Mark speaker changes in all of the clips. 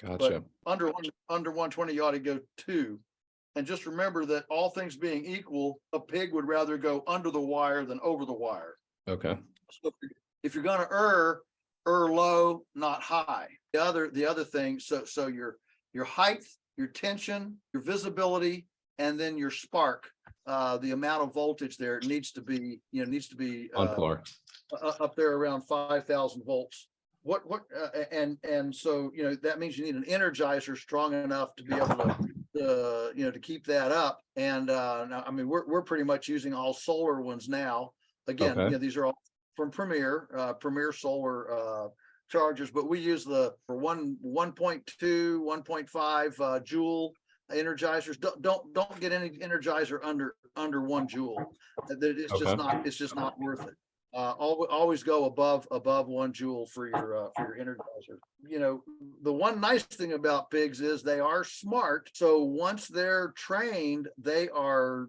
Speaker 1: Gotcha.
Speaker 2: But under 120, you ought to go 2. And just remember that all things being equal, a pig would rather go under the wire than over the wire.
Speaker 1: Okay.
Speaker 2: So if you're going to err low, not high. The other thing, so your height, your tension, your visibility, and then your spark, the amount of voltage there needs to be
Speaker 1: On par.
Speaker 2: up there around 5,000 volts. And so that means you need an energizer strong enough to be able to keep that up. And now, I mean, we're pretty much using all solar ones now. Again,
Speaker 1: Okay.
Speaker 2: these are all from Premier solar chargers, but we use the for 1.2, 1.5 joule energizers. Don't get any energizer under 1 joule. It's
Speaker 1: Okay.
Speaker 2: just not worth it. Always go above 1 joule for your energizer. The one nice thing about pigs is they are smart. So once they're trained, they're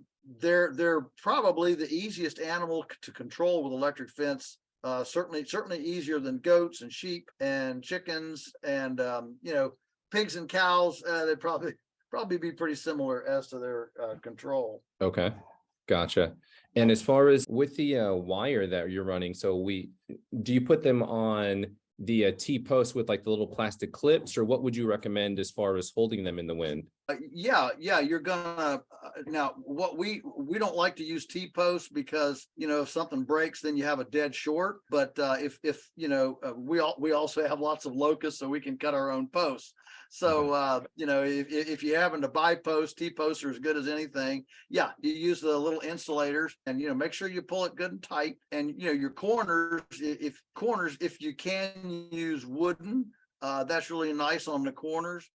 Speaker 2: probably the easiest animal to control with electric fence. Certainly easier than goats and sheep and chickens and pigs and cows. They'd probably be pretty similar as to their control.
Speaker 1: Okay. Gotcha. And as far as with the wire that you're running, do you put them on the T-post with like the little plastic clips, or what would you recommend as far as holding them in the wind?
Speaker 2: Yeah, you're gonna now what we don't like to use T-posts because if something breaks, then you have a dead short. But if we also have lots of locusts, so we can cut our own posts. So if you happen to buy posts, T-posts are as good as anything. Yeah, you use the little insulators, and make sure you pull it good and tight. And your corners, if you can use wooden. That's really nice on the corners.